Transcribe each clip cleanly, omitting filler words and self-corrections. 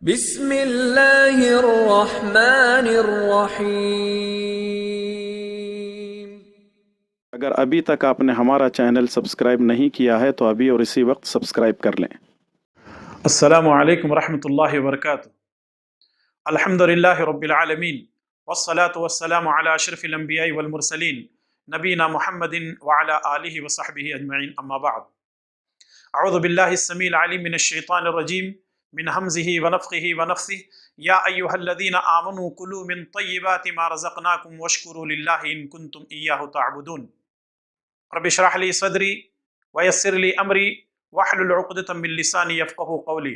بسم اللہ الرحمن الرحیم۔ اگر ابھی تک آپ نے ہمارا چینل سبسکرائب نہیں کیا ہے تو ابھی اور اسی وقت سبسکرائب کر لیں۔ السلام علیکم ورحمۃ اللہ وبرکاتہ۔ الحمد للہ رب العالمین والصلاة والسلام علی اشرف الانبیاء والمرسلین نبینا محمد وعلی آلہ وصحبہ اجمعین، اما بعد۔ اعوذ باللہ السمیع العلیم من الشیطان الرجیم من حمزہ ونفخہ ونفثہ، یا ایہا الذین آمنوا کلوا من طیبات ما رزقناکم واشکروا للہ ان کنتم ایاہ تعبدون۔ رب اشرح لی صدری ویسر لی امری واحلل عقدۃ من لسانی یفقہوا قولی،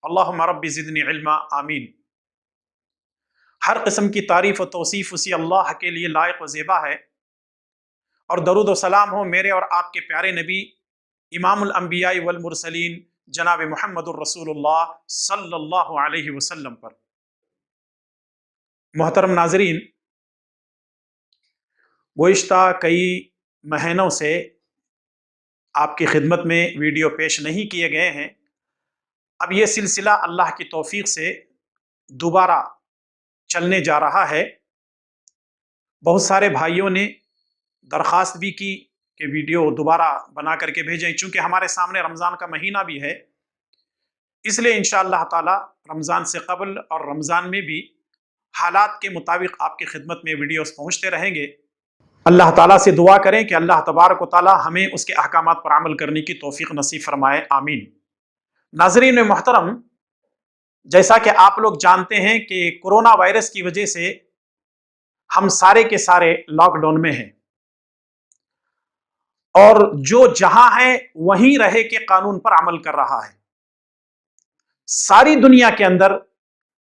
اللہم رب زدنی علما، آمین۔ ہر قسم کی تعریف و توصیف اسی اللہ کے لیے لائق و زیبا ہے، اور درود و سلام ہو میرے اور آپ کے پیارے نبی امام الانبیاء والمرسلین جناب محمد الرسول اللہ صلی اللہ علیہ وسلم پر۔ محترم ناظرین، گزشتہ کئی مہینوں سے آپ کی خدمت میں ویڈیو پیش نہیں کیے گئے ہیں۔ اب یہ سلسلہ اللہ کی توفیق سے دوبارہ چلنے جا رہا ہے۔ بہت سارے بھائیوں نے درخواست بھی کی کہ ویڈیو دوبارہ بنا کر کے بھیجیں، چونکہ ہمارے سامنے رمضان کا مہینہ بھی ہے، اس لیے انشاءاللہ تعالی رمضان سے قبل اور رمضان میں بھی حالات کے مطابق آپ کی خدمت میں ویڈیوز پہنچتے رہیں گے۔ اللہ تعالیٰ سے دعا کریں کہ اللہ تبارک و تعالیٰ ہمیں اس کے احکامات پر عمل کرنے کی توفیق نصیب فرمائے، آمین۔ ناظرین محترم، جیسا کہ آپ لوگ جانتے ہیں کہ کورونا وائرس کی وجہ سے ہم سارے کے سارے لاک ڈاؤن میں ہیں، اور جو جہاں ہے وہیں رہے کے قانون پر عمل کر رہا ہے۔ ساری دنیا کے اندر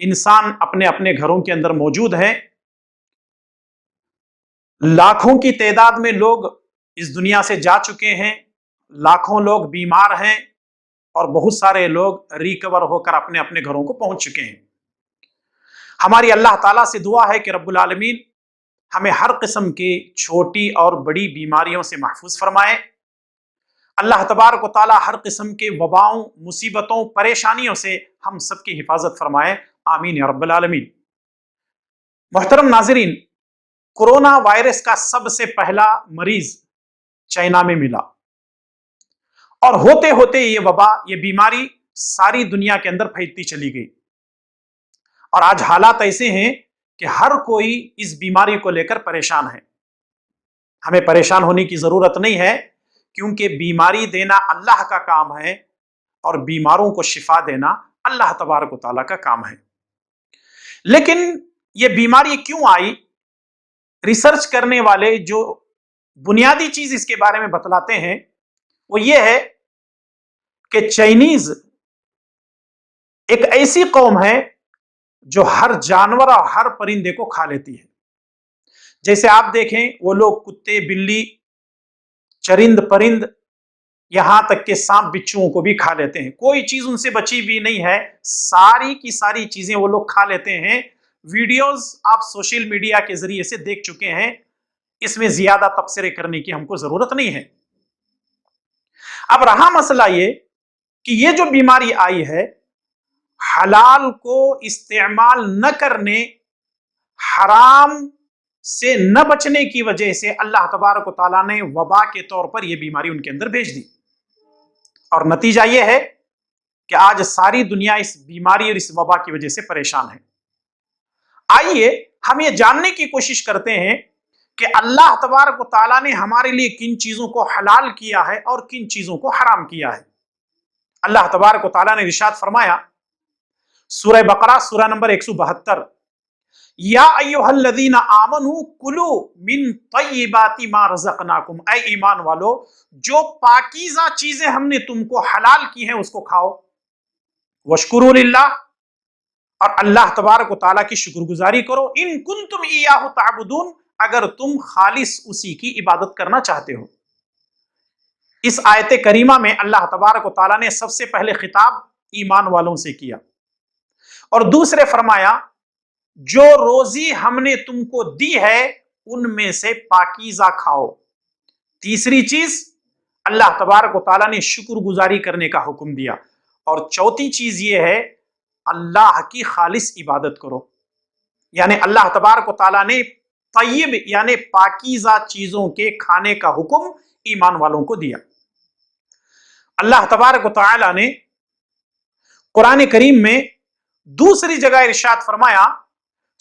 انسان اپنے اپنے گھروں کے اندر موجود ہیں۔ لاکھوں کی تعداد میں لوگ اس دنیا سے جا چکے ہیں، لاکھوں لوگ بیمار ہیں، اور بہت سارے لوگ ریکور ہو کر اپنے اپنے گھروں کو پہنچ چکے ہیں۔ ہماری اللہ تعالیٰ سے دعا ہے کہ رب العالمین ہمیں ہر قسم کی چھوٹی اور بڑی بیماریوں سے محفوظ فرمائے۔ اللہ تبارک و تعالیٰ ہر قسم کے وباؤں، مصیبتوں، پریشانیوں سے ہم سب کی حفاظت فرمائے، آمین یا رب العالمین۔ محترم ناظرین، کورونا وائرس کا سب سے پہلا مریض چائنا میں ملا، اور ہوتے ہوتے یہ وبا، یہ بیماری ساری دنیا کے اندر پھیلتی چلی گئی، اور آج حالات ایسے ہیں کہ ہر کوئی اس بیماری کو لے کر پریشان ہے۔ ہمیں پریشان ہونے کی ضرورت نہیں ہے، کیونکہ بیماری دینا اللہ کا کام ہے، اور بیماروں کو شفا دینا اللہ تبارک و تعالیٰ کا کام ہے۔ لیکن یہ بیماری کیوں آئی؟ ریسرچ کرنے والے جو بنیادی چیز اس کے بارے میں بتلاتے ہیں وہ یہ ہے کہ چائنیز ایک ایسی قوم ہے جو ہر جانور اور ہر پرندے کو کھا لیتی ہے۔ جیسے آپ دیکھیں، وہ لوگ کتے، بلی، چرند پرند، یہاں تک کہ سانپ بچھوؤں کو بھی کھا لیتے ہیں۔ کوئی چیز ان سے بچی بھی نہیں ہے، ساری کی ساری چیزیں وہ لوگ کھا لیتے ہیں۔ ویڈیوز آپ سوشل میڈیا کے ذریعے سے دیکھ چکے ہیں، اس میں زیادہ تبصرے کرنے کی ہم کو ضرورت نہیں ہے۔ اب رہا مسئلہ یہ کہ یہ جو بیماری آئی ہے، حلال کو استعمال نہ کرنے، حرام سے نہ بچنے کی وجہ سے اللہ تبارک و تعالیٰ نے وبا کے طور پر یہ بیماری ان کے اندر بھیج دی، اور نتیجہ یہ ہے کہ آج ساری دنیا اس بیماری اور اس وبا کی وجہ سے پریشان ہے۔ آئیے ہم یہ جاننے کی کوشش کرتے ہیں کہ اللہ تبارک و تعالیٰ نے ہمارے لیے کن چیزوں کو حلال کیا ہے اور کن چیزوں کو حرام کیا ہے۔ اللہ تبارک و تعالیٰ نے ارشاد فرمایا، سورہ بقرہ سورہ نمبر 172، یا ایھا الذین آمنوا کلوا من طیبات ما رزقناکم، اے ایمان والو، جو پاکیزہ چیزیں ہم نے تم کو حلال کی ہیں اس کو کھاؤ، واشکروا للہ، اور اللہ تبارک و تعالیٰ کی شکر گزاری کرو، ان کنتم ایاہ تعبدون، اگر تم خالص اسی کی عبادت کرنا چاہتے ہو۔ اس آیت کریمہ میں اللہ تبارک و تعالیٰ نے سب سے پہلے خطاب ایمان والوں سے کیا، اور دوسرے فرمایا جو روزی ہم نے تم کو دی ہے ان میں سے پاکیزہ کھاؤ۔ تیسری چیز اللہ تبارک و تعالیٰ نے شکر گزاری کرنے کا حکم دیا، اور چوتھی چیز یہ ہے اللہ کی خالص عبادت کرو. یعنی اللہ تبارک و تعالیٰ نے طیب یعنی پاکیزہ چیزوں کے کھانے کا حکم ایمان والوں کو دیا. اللہ تبارک و تعالیٰ نے قرآن کریم میں دوسری جگہ ارشاد فرمایا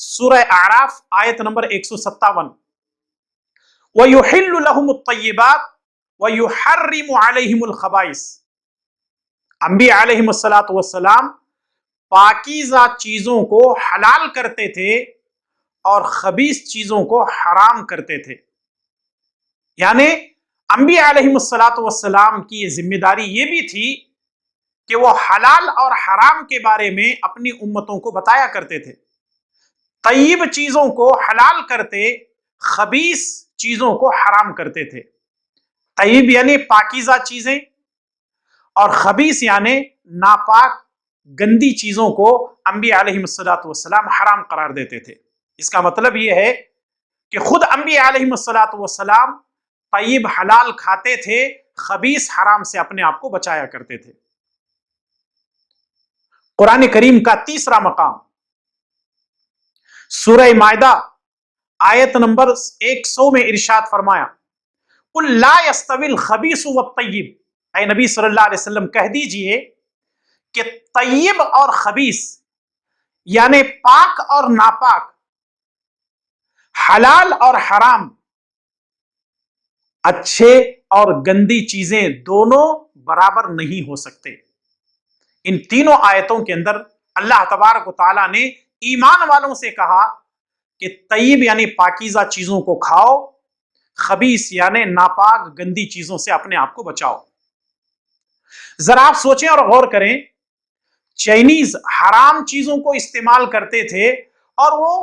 سورہ اعراف آیت نمبر 157 وَيُحِلُّ لَهُمُ الطَّيِّبَاتِ وَيُحَرِّمُ عَلَيْهِمُ الْخَبَائِثَ. انبیاء علیہم السلام پاکیزہ چیزوں کو حلال کرتے تھے اور خبیث چیزوں کو حرام کرتے تھے. یعنی انبیاء علیہم السلام کی یہ ذمہ داری یہ بھی تھی کہ وہ حلال اور حرام کے بارے میں اپنی امتوں کو بتایا کرتے تھے. طیب چیزوں کو حلال کرتے، خبیث چیزوں کو حرام کرتے تھے. طیب یعنی پاکیزہ چیزیں اور خبیث یعنی ناپاک گندی چیزوں کو انبیاء علیہم السلام حرام قرار دیتے تھے. اس کا مطلب یہ ہے کہ خود انبیاء علیہم السلام طیب حلال کھاتے تھے، خبیث حرام سے اپنے آپ کو بچایا کرتے تھے. قرآن کریم کا تیسرا مقام سورہ مائدہ آیت نمبر 100 میں ارشاد فرمایا قُلْ لَا يَسْتَوِي الْخَبِيثُ وَالطَّيِّبُ. اے نبی صلی اللہ علیہ وسلم کہہ دیجئے کہ طیب اور خبیث یعنی پاک اور ناپاک، حلال اور حرام، اچھے اور گندی چیزیں دونوں برابر نہیں ہو سکتے. ان تینوں آیتوں کے اندر اللہ تبارک و تعالیٰ نے ایمان والوں سے کہا کہ طیب یعنی پاکیزہ چیزوں کو کھاؤ، خبیث یعنی ناپاک گندی چیزوں سے اپنے آپ کو بچاؤ. ذرا آپ سوچیں اور غور کریں، چائنیز حرام چیزوں کو استعمال کرتے تھے اور وہ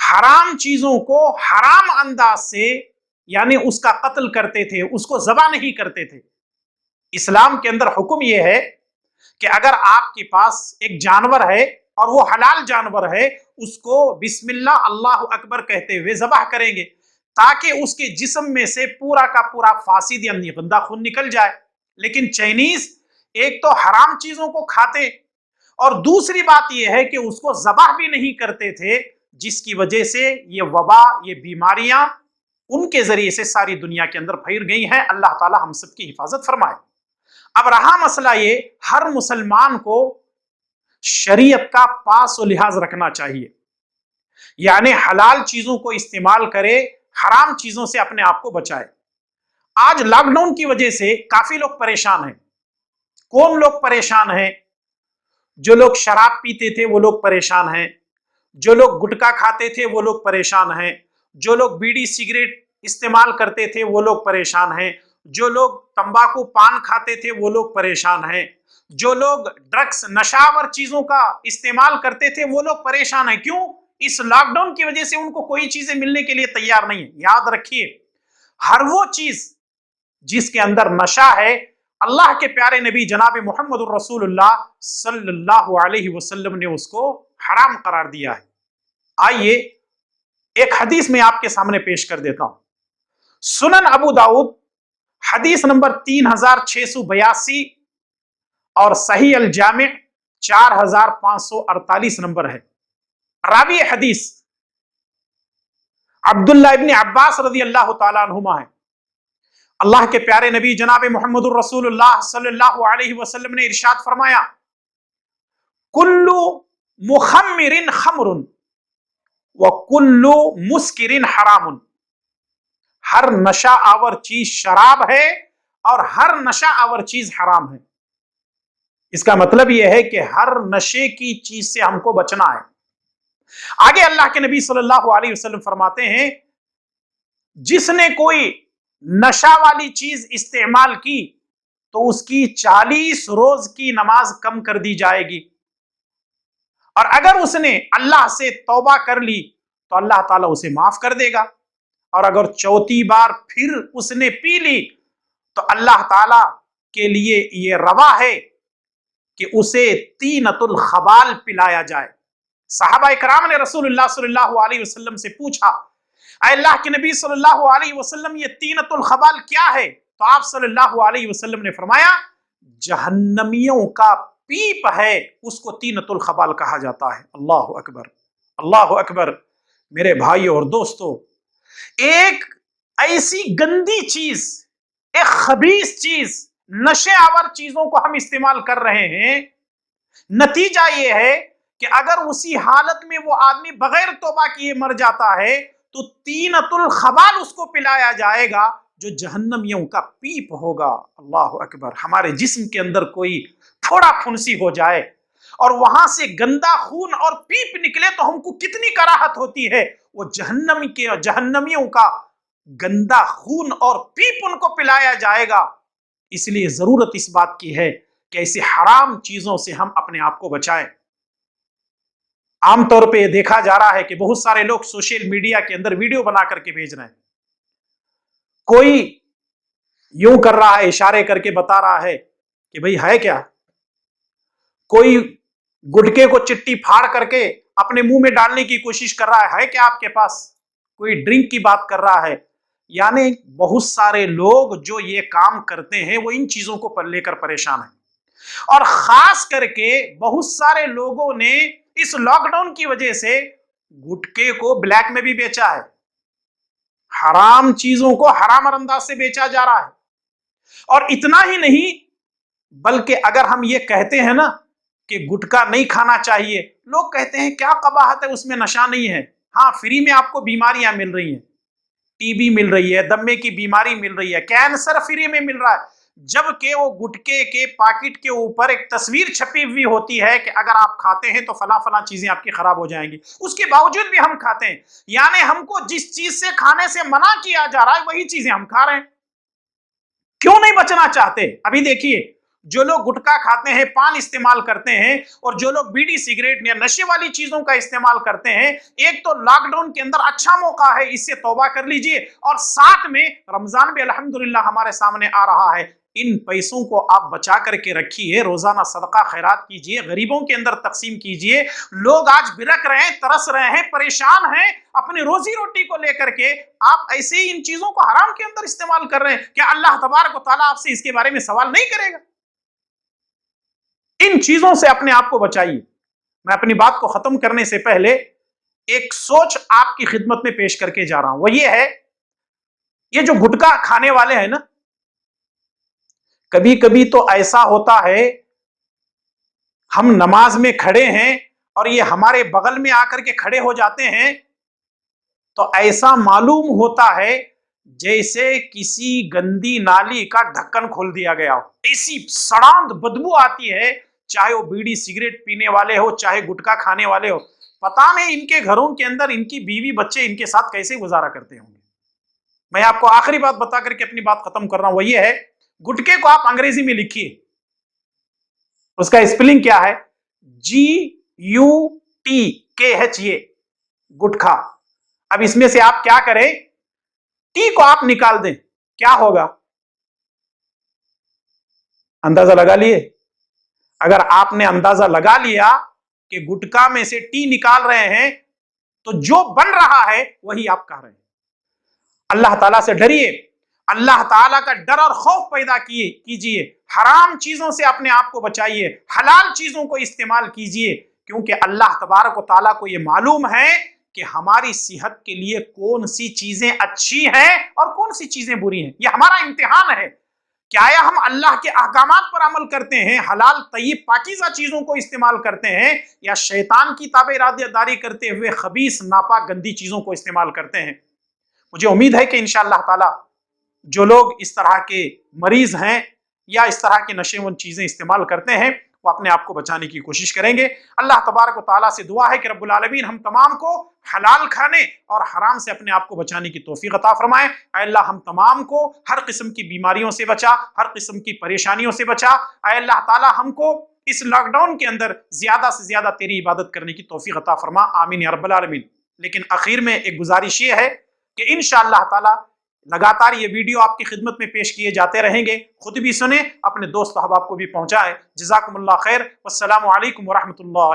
حرام چیزوں کو حرام انداز سے یعنی اس کا قتل کرتے تھے، اس کو ذبح نہیں کرتے تھے. اسلام کے اندر حکم یہ ہے کہ اگر آپ کے پاس ایک جانور ہے اور وہ حلال جانور ہے، اس کو بسم اللہ اللہ اکبر کہتے ہوئے ذبح کریں گے تاکہ اس کے جسم میں سے پورا کا پورا فاسد یعنی گندا خون نکل جائے. لیکن چائنیز ایک تو حرام چیزوں کو کھاتے اور دوسری بات یہ ہے کہ اس کو ذبح بھی نہیں کرتے تھے، جس کی وجہ سے یہ وبا، یہ بیماریاں ان کے ذریعے سے ساری دنیا کے اندر پھیل گئی ہیں. اللہ تعالی ہم سب کی حفاظت فرمائے. اب رہا مسئلہ یہ، ہر مسلمان کو شریعت کا پاس و لحاظ رکھنا چاہیے، یعنی حلال چیزوں کو استعمال کرے، حرام چیزوں سے اپنے آپ کو بچائے. آج لاک ڈاؤن کی وجہ سے کافی لوگ پریشان ہیں. کون لوگ پریشان ہیں؟ جو لوگ شراب پیتے تھے وہ لوگ پریشان ہیں، جو لوگ گٹکا کھاتے تھے وہ لوگ پریشان ہیں، جو لوگ بیڑی سگریٹ استعمال کرتے تھے وہ لوگ پریشان ہیں، جو لوگ تمباکو پان کھاتے تھے وہ لوگ پریشان ہیں، جو لوگ ڈرگس نشاور چیزوں کا استعمال کرتے تھے وہ لوگ پریشان ہیں. کیوں؟ اس لاک ڈاؤن کی وجہ سے ان کو کوئی چیزیں ملنے کے لیے تیار نہیں ہے. یاد رکھیے، ہر وہ چیز جس کے اندر نشہ ہے، اللہ کے پیارے نبی جناب محمد الرسول اللہ صلی اللہ علیہ وسلم نے اس کو حرام قرار دیا ہے. آئیے ایک حدیث میں آپ کے سامنے پیش کر دیتا ہوں. سنن ابو داؤد حدیث نمبر 3682 اور صحیح الجامع 4548 نمبر ہے. راوی حدیث عبداللہ ابن عباس رضی اللہ تعالیٰ عنہما ہے. اللہ کے پیارے نبی جناب محمد الرسول اللہ صلی اللہ علیہ وسلم نے ارشاد فرمایا کل مخمر خمر وکل مسکر حرام. ہر نشہ آور چیز شراب ہے اور ہر نشہ آور چیز حرام ہے. اس کا مطلب یہ ہے کہ ہر نشے کی چیز سے ہم کو بچنا ہے. آگے اللہ کے نبی صلی اللہ علیہ وسلم فرماتے ہیں جس نے کوئی نشہ والی چیز استعمال کی تو اس کی 40 روز کی نماز کم کر دی جائے گی، اور اگر اس نے اللہ سے توبہ کر لی تو اللہ تعالیٰ اسے معاف کر دے گا، اور اگر چوتھی بار پھر اس نے پی لی تو اللہ تعالیٰ کے لیے یہ روا ہے کہ اسے طینۃ الخبال پلایا جائے. صحابہ اکرام نے رسول اللہ صلی اللہ علیہ وسلم سے پوچھا اے اللہ کے نبی صلی اللہ علیہ وسلم یہ طینۃ الخبال کیا ہے؟ تو آپ صلی اللہ علیہ وسلم نے فرمایا جہنمیوں کا پیپ ہے اس کو طینۃ الخبال کہا جاتا ہے۔ اللہ اکبر، اللہ اکبر۔ میرے بھائیوں اور دوستو، ایک ایسی گندی چیز، ایک خبیث چیز، نشے آور چیزوں کو ہم استعمال کر رہے ہیں، نتیجہ یہ ہے کہ اگر اسی حالت میں وہ آدمی بغیر توبہ کیے مر جاتا ہے تو طینۃ الخبال اس کو پلایا جائے گا جو جہنمیوں کا پیپ ہوگا۔ اللہ اکبر۔ ہمارے جسم کے اندر کوئی تھوڑا پھنسی ہو جائے اور وہاں سے گندا خون اور پیپ نکلے تو ہم کو کتنی کراہت ہوتی ہے، وہ جہنمیوں کا گندا خون اور پیپ ان کو پلایا جائے گا۔ اس لیے ضرورت اس بات کی ہے کہ ایسی حرام چیزوں سے ہم اپنے آپ کو بچائیں۔ عام طور پہ یہ دیکھا جا رہا ہے کہ بہت سارے لوگ سوشل میڈیا کے اندر ویڈیو بنا کر کے بھیج رہے ہیں، کوئی یوں کر رہا ہے، اشارے کر کے بتا رہا ہے کہ بھئی ہے کیا، کوئی گٹکے کو چٹی پھاڑ کر کے اپنے منہ میں ڈالنے کی کوشش کر رہا ہے کیا آپ کے پاس، کوئی ڈرنک کی بات کر رہا ہے۔ یعنی بہت سارے لوگ جو یہ کام کرتے ہیں وہ ان چیزوں کو لے کر پریشان ہیں، اور خاص کر کے بہت سارے لوگوں نے اس لاک ڈاؤن کی وجہ سے گٹکے کو بلیک میں بھی بیچا ہے، حرام چیزوں کو حرام انداز سے بیچا جا رہا ہے۔ اور اتنا ہی نہیں، بلکہ اگر ہم یہ کہتے ہیں نا کہ گٹکا نہیں کھانا چاہیے، لوگ کہتے ہیں کیا قباحت ہے، اس میں نشہ نہیں ہے۔ ہاں، فری میں آپ کو بیماریاں مل رہی ہیں، ٹی بی مل رہی ہے، دمے کی بیماری مل رہی ہے، کینسر فری میں مل رہا ہے، جبکہ وہ گٹکے کے پاکٹ کے اوپر ایک تصویر چھپی ہوئی ہوتی ہے کہ اگر آپ کھاتے ہیں تو فلاں فلاں چیزیں آپ کی خراب ہو جائیں گی، اس کے باوجود بھی ہم کھاتے ہیں۔ یعنی ہم کو جس چیز سے کھانے سے منع کیا جا رہا ہے وہی چیزیں ہم کھا رہے ہیں۔ کیوں نہیں بچنا چاہتے؟ ابھی دیکھیے، جو لوگ گٹکا کھاتے ہیں، پان استعمال کرتے ہیں، اور جو لوگ بیڑی سگریٹ یا نشے والی چیزوں کا استعمال کرتے ہیں، ایک تو لاک ڈاؤن کے اندر اچھا موقع ہے، اس سے توبہ کر لیجئے، اور ساتھ میں رمضان بھی الحمدللہ ہمارے سامنے آ رہا ہے، ان پیسوں کو آپ بچا کر کے رکھیے، روزانہ صدقہ خیرات کیجئے، غریبوں کے اندر تقسیم کیجئے۔ لوگ آج برک رہے ہیں، ترس رہے ہیں، پریشان ہیں اپنی روزی روٹی کو لے کر کے، آپ ایسے ہی ان چیزوں کو حرام کے اندر استعمال کر رہے ہیں۔ کیا اللہ تبارک و تعالیٰ آپ سے اس کے بارے میں سوال نہیں کرے گا؟ ان چیزوں سے اپنے آپ کو بچائیے۔ میں اپنی بات کو ختم کرنے سے پہلے ایک سوچ آپ کی خدمت میں پیش کر کے جا رہا ہوں، وہ یہ ہے، یہ جو گٹکا کھانے والے ہیں نا، کبھی کبھی تو ایسا ہوتا ہے ہم نماز میں کھڑے ہیں اور یہ ہمارے بغل میں آ کر کے کھڑے ہو جاتے ہیں تو ایسا معلوم ہوتا ہے جیسے کسی گندی نالی کا ڈھکن کھول دیا گیا ہو، ایسی سڑاند بدبو آتی ہے، چاہے وہ بیڑی سگریٹ پینے والے ہو، چاہے گٹکا کھانے والے ہو۔ پتہ نہیں ان کے گھروں کے اندر ان کی بیوی بچے ان کے ساتھ کیسے گزارا کرتے ہوں گے۔ میں آپ کو آخری بات بتا کر کے اپنی بات ختم کر رہا ہوں، وہ یہ ہے، گٹکے کو آپ انگریزی میں لکھیے، اس کا اسپیلنگ کیا ہے، GUTKH، گٹکا۔ اب اس میں سے آپ کیا کریں، ٹی کو آپ نکال دیں، کیا ہوگا؟ اندازہ لگا لیے؟ اگر آپ نے اندازہ لگا لیا کہ گٹکا میں سے ٹی نکال رہے ہیں تو جو بن رہا ہے وہی آپ کہہ رہے ہیں۔ اللہ تعالیٰ سے ڈریے، اللہ تعالیٰ کا ڈر اور خوف پیدا کیجئے، حرام چیزوں سے اپنے آپ کو بچائیے، حلال چیزوں کو استعمال کیجئے، کیونکہ اللہ تبارک و تعالیٰ کو یہ معلوم ہے کہ ہماری صحت کے لیے کون سی چیزیں اچھی ہیں اور کون سی چیزیں بری ہیں۔ یہ ہمارا امتحان ہے کہ آیا ہم اللہ کے احکامات پر عمل کرتے ہیں، حلال طیب پاکیزہ چیزوں کو استعمال کرتے ہیں، یا شیطان کی تابع داری کرتے ہوئے خبیث ناپاک گندی چیزوں کو استعمال کرتے ہیں۔ مجھے امید ہے کہ انشاءاللہ تعالی جو لوگ اس طرح کے مریض ہیں یا اس طرح کی نشیون چیزیں استعمال کرتے ہیں وہ اپنے آپ کو بچانے کی کوشش کریں گے۔ اللہ تبارک و تعالیٰ سے دعا ہے کہ رب العالمین ہم تمام کو حلال کھانے اور حرام سے اپنے آپ کو بچانے کی توفیق عطا فرمائے۔ اے اللہ ہم تمام کو ہر قسم کی بیماریوں سے بچا، ہر قسم کی پریشانیوں سے بچا۔ اے اللہ تعالیٰ ہم کو اس لاک ڈاؤن کے اندر زیادہ سے زیادہ تیری عبادت کرنے کی توفیق عطا فرما، آمین یا رب العالمین۔ لیکن آخر میں ایک گزارش یہ ہے کہ انشاءاللہ تعالیٰ لگاتار یہ ویڈیو آپ کی خدمت میں پیش کیے جاتے رہیں گے، خود بھی سنیں، اپنے دوست احباب کو بھی پہنچائیں۔ جزاکم اللہ خیر، والسلام علیکم ورحمۃ اللہ۔